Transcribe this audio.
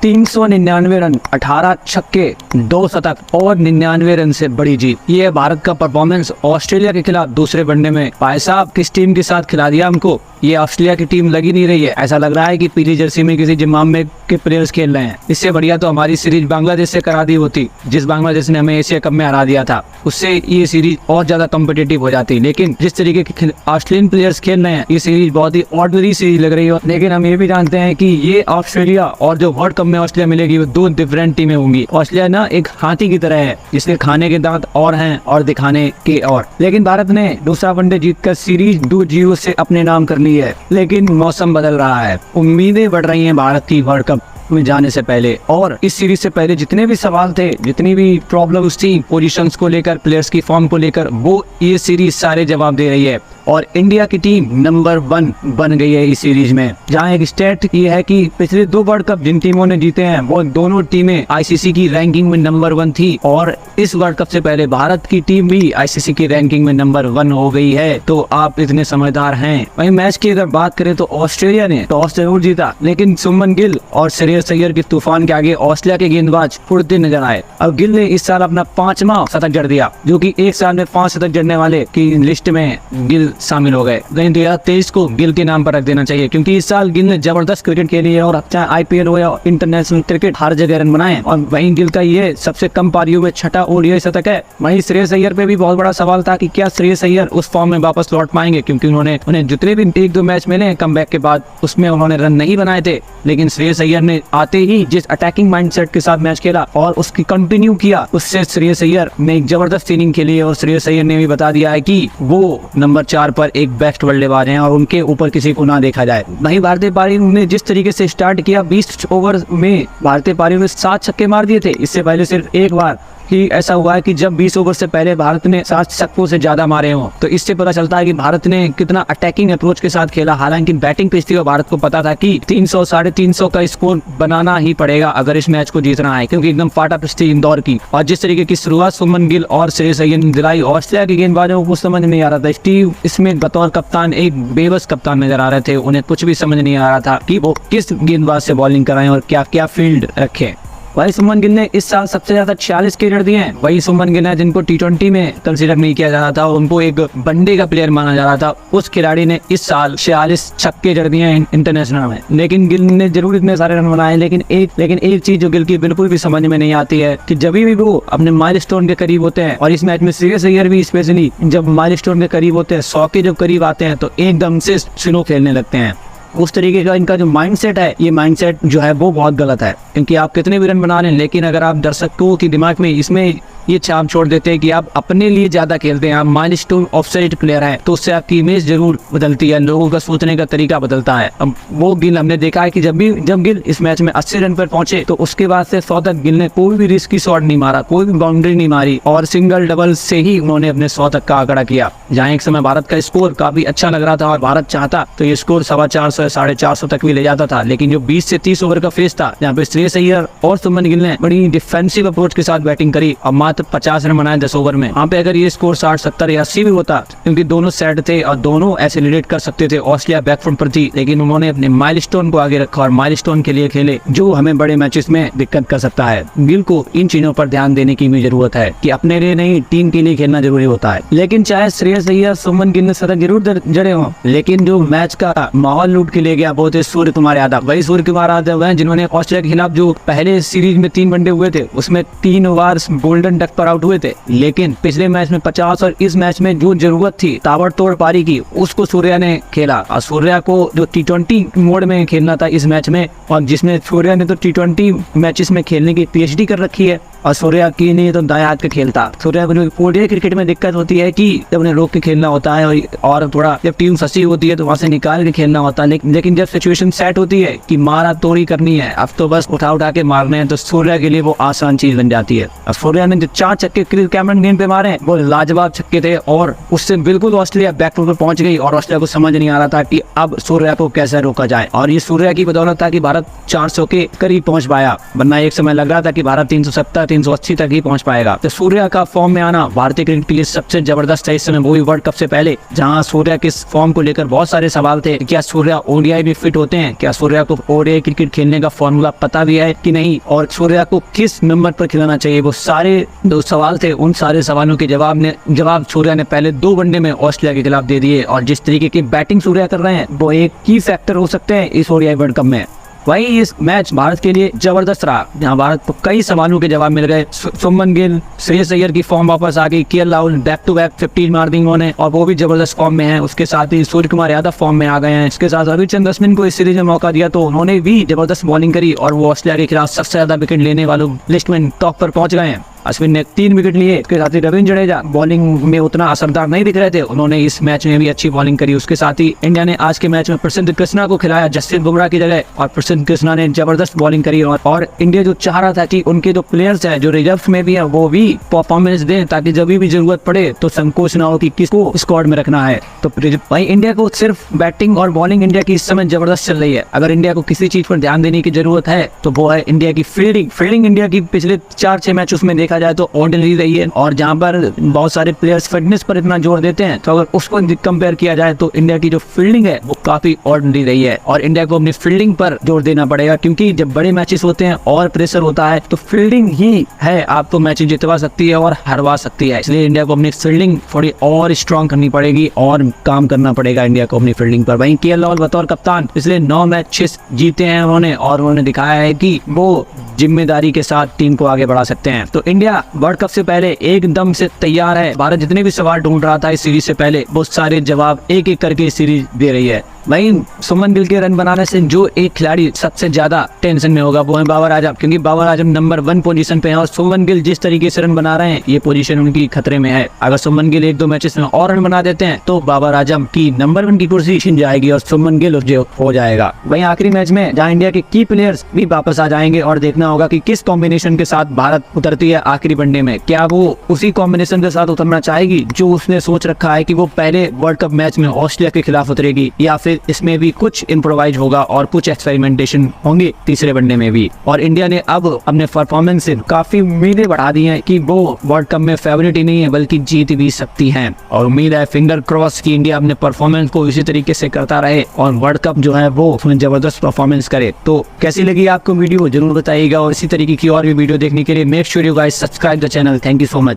399 run, 18 छक्के, 2 शतक और 99 रन से बड़ी जीत। ये है भारत का परफॉर्मेंस ऑस्ट्रेलिया के खिलाफ दूसरे वनडे में। भाई साहब किस टीम के साथ खिला दिया हमको, ये ऑस्ट्रेलिया की टीम लगी नहीं रही है। ऐसा लग रहा है कि पीली जर्सी में किसी जिम्बाब्वे के प्लेयर्स खेल रहे हैं। इससे बढ़िया तो हमारी सीरीज बांग्लादेश से करा दी होती, जिस बांग्लादेश ने हमें एशिया कप में हरा दिया था। उससे ये सीरीज और ज्यादा कॉम्पिटिटिव हो जाती। लेकिन जिस तरीके के ऑस्ट्रेलियन प्लेयर्स खेल रहे हैं, ये सीरीज बहुत ही ऑर्डिनरी सीरीज लग रही है। लेकिन हम ये भी जानते हैं कि ये ऑस्ट्रेलिया और जो वर्ल्ड कप में ऑस्ट्रेलिया मिलेगी वो 2 डिफरेंट टीमें होंगी। ऑस्ट्रेलिया ना एक हाथी की तरह है, जिसके खाने के दांत और हैं और दिखाने के और। लेकिन भारत ने दूसरा वनडे जीतकर सीरीज 2-0 से अपने नाम कर ली है। लेकिन मौसम बदल रहा है, उम्मीदें बढ़ रही हैं भारत की वर्ल्ड कप में जाने से पहले। और इस सीरीज से पहले जितने भी सवाल थे, जितनी भी प्रॉब्लम्स थी पोजीशंस को लेकर, प्लेयर्स की फॉर्म को लेकर, वो ये सीरीज सारे जवाब दे रही है। और इंडिया की टीम नंबर 1 बन गई है इस सीरीज में। जहाँ एक स्टेट ये है कि पिछले 2 वर्ल्ड कप जिन टीमों ने जीते हैं वो दोनों टीमें आईसीसी की रैंकिंग में नंबर 1 थी। और इस वर्ल्ड कप से पहले भारत की टीम भी आईसीसी की रैंकिंग में नंबर 1 हो गई है। तो आप इतने समझदार हैं। वहीं मैच की अगर बात करें तो ऑस्ट्रेलिया ने टॉस जरूर जीता, लेकिन सुमन गिल और श्रेयस अय्यर के तूफान के आगे ऑस्ट्रेलिया के गेंदबाज फुर्ती नजर आए। अब गिल ने इस साल अपना 5वां शतक जड़ दिया, जो कि एक साल में 5 शतक जड़ने वाले की लिस्ट में गिल शामिल हो गए। 2023 को गिल के नाम पर रख देना चाहिए, क्योंकि इस साल गिल ने जबरदस्त क्रिकेट खेली है। और चाहे आईपीएल हो या इंटरनेशनल क्रिकेट, हर जगह रन बनाए। और वहीं गिल का ये सबसे कम पारियों में 6ठा ओडीआई शतक है। वहीं श्रेयस अय्यर पे भी बहुत बड़ा सवाल था कि क्या श्रेयस अय्यर उस फॉर्म में वापस लौट पाएंगे, क्योंकि उन्हें जितने भी 1-2 मैच मिले कमबैक के बाद, उसमें उन्होंने रन नहीं बनाए थे। लेकिन श्रेयस अय्यर ने आते ही जिस अटैकिंग माइंडसेट के साथ मैच खेला और उसकी कंटिन्यू किया, उससे श्रेयस अय्यर ने एक जबरदस्त इनिंग खेली है। और श्रेयस अय्यर ने भी बता दिया है कि वो नंबर 4 पर एक बेस्ट बल्लेबाज हैं और उनके ऊपर किसी को ना देखा जाए। वहीं भारतीय पारी ने जिस तरीके से स्टार्ट किया, 20 ओवर में भारतीय पारी में 7 छक्के मार दिए थे। इससे पहले सिर्फ एक बार ही ऐसा हुआ है कि जब 20 ओवर से पहले भारत ने 7 छक्कों से ज्यादा मारे हों। तो इससे पता चलता है कि भारत ने कितना अटैकिंग अप्रोच के साथ खेला। हालांकि बैटिंग पिच थी और भारत को पता था कि 300 साढ़े 300 का स्कोर बनाना ही पड़ेगा अगर इस मैच को जीतना है, क्योंकि एकदम फाटा पिच थी इंदौर की। और जिस तरीके की शुरुआत सुमन गिल और श्रेयस अय्यर ने दिलाई, ऑस्ट्रेलिया के गेंदबाजों को समझ नहीं आ रहा था। स्टीव स्मिथ बतौर कप्तान एक बेबस कप्तान नजर आ रहे थे। उन्हें कुछ भी समझ नहीं आ रहा था कि वो किस गेंदबाज से बॉलिंग कराएं और क्या क्या फील्ड रखें। वही सुमन गिल ने इस साल सबसे ज्यादा 46 कैच दिए हैं। वही सुमन गिल है जिनको T20 में कंसीडर नहीं किया जा रहा था, उनको एक वनडे का प्लेयर माना जा रहा था। उस खिलाड़ी ने इस साल 46 छक्के जड़ दिए हैं इंटरनेशनल में। लेकिन गिल ने जरूर इतने सारे रन बनाए। लेकिन एक चीज जो गिल की बिल्कुल भी समझ में नहीं आती है कि जब भी वो अपने माइलस्टोन के करीब होते हैं, और इस मैच में श्रेयस अय्यर भी स्पेशली जब माइलस्टोन के करीब होते हैं, 100 के जब करीब आते हैं, तो एकदम से स्लो खेलने लगते हैं। उस तरीके का इनका जो माइंडसेट है, ये माइंडसेट जो है वो बहुत गलत है। क्योंकि आप कितने भी रन बना लें, लेकिन अगर आप दर्शकों के दिमाग में इसमें ये छाप छोड़ देते हैं कि आप अपने लिए ज्यादा खेलते हैं, आप माइलस्टोन ऑफसाइड प्लेयर हैं, तो उससे आपकी इमेज जरूर बदलती है, लोगों का सोचने का तरीका बदलता है। अब वो गिल हमने देखा है कि जब गिल इस मैच में 80 रन पर पहुंचे, तो उसके बाद से 100 तक गिल ने कोई भी रिस्की शॉट नहीं मारा, कोई भी बाउंड्री नहीं मारी, और सिंगल डबल से ही उन्होंने अपने 100 तक का आंकड़ा किया। जहाँ एक समय भारत का स्कोर काफी अच्छा लग रहा था और भारत चाहता तो ये स्कोर 450 साढ़े 400 तक भी ले जाता था। लेकिन जो 20 से 30 ओवर का फेज था, जहाँ पे श्रेयस अय्यर और सुमन गिल ने बड़ी डिफेंसिव अप्रोच के साथ बैटिंग करी और मात्र 50 रन बनाए 10 ओवर में। वहाँ पे अगर ये स्कोर 60, 70 या 80 भी होता, क्योंकि दोनों सेट थे और दोनों ऐसे लीड कर सकते थे, ऑस्ट्रेलिया बैकफ्रंट पर थी, लेकिन उन्होंने अपने माइलस्टोन को आगे रखा और माइलस्टोन के लिए खेले, जो हमें बड़े मैचेस में दिक्कत कर सकता है। गिल को इन चीजों पर ध्यान देने की भी जरूरत है कि अपने लिए नहीं, टीम के लिए खेलना जरूरी होता है। लेकिन चाहे श्रेयस अय्यर, सुमन गिल ने शतक जरूर जड़े हों, लेकिन जो मैच का माहौल लूट के ले गया वो थे सूर्य कुमार यादव। वही सूर्य कुमार यादव हैं जिन्होंने ऑस्ट्रेलिया के खिलाफ जो पहले सीरीज में 3 वनडे हुए थे, उसमें 3 ओवर गोल्डन डक पर आउट हुए थे। लेकिन पिछले मैच में 50 और इस मैच में जो जरूरत थी ताबड़तोड़ पारी की, उसको सूर्या ने खेला। और सूर्या को जो T20 मोड में खेलना था इस मैच में, और जिसमें सूर्या ने तो T20 मैचेस में खेलने की PhD कर रखी है, और सूर्या की नहीं तो दाएं हाथ का खेलता। सूर्या को ओडीआई क्रिकेट में दिक्कत होती है कि जब उन्हें रोक के खेलना होता है और थोड़ा जब टीम फंसी होती है तो वहां से निकाल के खेलना होता है। लेकिन जब सिचुएशन सेट होती है कि मारा तोड़ी करनी है, अब तो बस उठा के मारने हैं, तो सूर्या के लिए वो आसान चीज बन जाती है। अब सूर्या ने जो 4 छक्के कैमरन ग्रीन पे मारे, वो लाजवाब छक्के थे, और उससे बिल्कुल ऑस्ट्रेलिया बैकफुट पर पहुंच गई और ऑस्ट्रेलिया को समझ नहीं आ रहा था कि अब सूर्या को कैसे रोका जाए। और ये सूर्या की बदौलत था कि भारत 400 के करीब पहुंच पाया, वरना एक समय लग रहा था कि भारत 370 380 तक ही पहुंच पाएगा। तो सूर्या का फॉर्म में आना भारतीय क्रिकेट के लिए सबसे जबरदस्त है इस समय, वो भी वर्ल्ड कप से पहले, जहां सूर्या के फॉर्म को लेकर बहुत सारे सवाल थे। क्या सूर्या ओडीआई भी फिट होते हैं, क्या सूर्या को ओडीआई क्रिकेट खेलने का फॉर्मूला पता भी है कि नहीं, और सूर्या को किस नंबर पर खिलाना चाहिए, वो सारे जो सवाल थे उन सारे सवालों के जवाब सूर्या ने पहले 2 वनडे में ऑस्ट्रेलिया के खिलाफ दे दिए। और जिस तरीके की बैटिंग सूर्या कर रहे हैं वो एक की फैक्टर हो सकते हैं इस ओडीआई वर्ल्ड कप में। वही इस मैच भारत के लिए जबरदस्त रहा, जहां भारत को कई सवालों के जवाब मिल गए। सुमन गिल, श्रेयस अय्यर की फॉर्म वापस आ गई, KL Rahul back to back 15 मार दी उन्होंने और वो भी जबरदस्त फॉर्म में है। उसके साथ ही सूर्य कुमार यादव फॉर्म में आ गए हैं। इसके साथ रविचंद्रन अश्विन को इस सीरीज में मौका दिया तो उन्होंने भी जबरदस्त बॉलिंग करी और वो ऑस्ट्रेलिया के खिलाफ सबसे ज्यादा विकेट लेने वालों लिस्ट में टॉप पर पहुंच गए हैं। अश्विन ने 3 विकेट लिए। इसके साथ ही रविंद्र जडेजा बॉलिंग में उतना असरदार नहीं दिख रहे थे, उन्होंने इस मैच में भी अच्छी बॉलिंग करी। उसके साथ ही इंडिया ने आज के मैच में प्रसिद्ध कृष्णा को खिलाया जसप्रीत बुमराह की जगह, और प्रसिद्ध कृष्णा ने जबरदस्त बॉलिंग करी। और इंडिया जो चाह रहा था कि उनके जो प्लेयर्स हैं जो रिजर्व में भी है वो भी परफॉर्मेंस दें, ताकि जब भी जरूरत पड़े तो संकोच ना हो कि किसको स्क्वाड में रखना है। तो भाई इंडिया को सिर्फ बैटिंग और बॉलिंग इंडिया की इस समय जबरदस्त चल रही है। अगर इंडिया को किसी चीज पर ध्यान देने की जरूरत है तो वो है इंडिया की फील्डिंग इंडिया की पिछले 4-6 मैच उसमें देखा जाए तो ऑर्डिनरी रही है, और जहां पर बहुत सारे प्लेयर्स फिटनेस पर इतना जोर देते हैं तो अगर उसको कंपेयर किया जाए तो इंडिया की जो फील्डिंग है वो काफी ऑर्डिनरी रही है। और इंडिया को अपनी फील्डिंग पर जोर देना पड़ेगा, क्योंकि जब बड़े मैचेस होते हैं और प्रेशर होता है तो फील्डिंग ही है आपको मैच जितवा सकती है और हरवा सकती है। इसलिए इंडिया को अपनी फील्डिंग थोड़ी और स्ट्रॉन्ग करनी पड़ेगी और काम करना पड़ेगा इंडिया को अपनी फील्डिंग पर। वहीं केएल राहुल बतौर कप्तान पिछले 9 मैचेस जीते हैं उन्होंने, और उन्होंने दिखाया है कि वो जिम्मेदारी के साथ टीम को आगे बढ़ा सकते हैं। तो इंडिया वर्ल्ड कप से पहले एकदम से तैयार है। भारत जितने भी सवाल ढूंढ रहा था इस सीरीज से पहले वो सारे जवाब एक एक करके इस सीरीज दे रही है। वहीं सुमन गिल के रन बनाने से जो एक खिलाड़ी सबसे ज्यादा टेंशन में होगा वो है बाबर आजम, क्योंकि बाबर आजम नंबर 1 पोजीशन पे है और सुमन गिल जिस तरीके से रन बना रहे हैं ये पोजीशन उनकी खतरे में है। अगर सुमन गिल 1-2 मैचेस में और रन बना देते हैं तो बाबर आजम की नंबर 1 की कुर्सी छिन जाएगी और सुमन गिल हो जाएगा। वहीं आखिरी मैच में जहाँ इंडिया के की प्लेयर्स भी वापस आ जाएंगे और देखना होगा कि किस कॉम्बिनेशन के साथ भारत उतरती है आखिरी वनडे में। क्या वो उसी कॉम्बिनेशन के साथ उतरना चाहेगी जो उसने सोच रखा है कि वो पहले वर्ल्ड कप मैच में ऑस्ट्रेलिया के खिलाफ उतरेगी, या फिर इसमें भी कुछ इम्प्रोवाइज होगा और कुछ एक्सपेरिमेंटेशन होंगे तीसरे वनडे में भी। और इंडिया ने अब अपने परफॉर्मेंस से काफी उम्मीदें बढ़ा दी हैं कि वो वर्ल्ड कप में फेवरेट ही नहीं है बल्कि जीत भी सकती हैं। और उम्मीद है फिंगर क्रॉस की इंडिया अपने परफॉर्मेंस को इसी तरीके से करता रहे और वर्ल्ड कप जो है वो उसमें जबरदस्त परफॉर्मेंस करे। तो कैसी लगी आपको वीडियो जरूर बताइएगा, और इसी तरीके की और भी वीडियो देखने के लिए make sure you guys subscribe the channel. Thank you so much.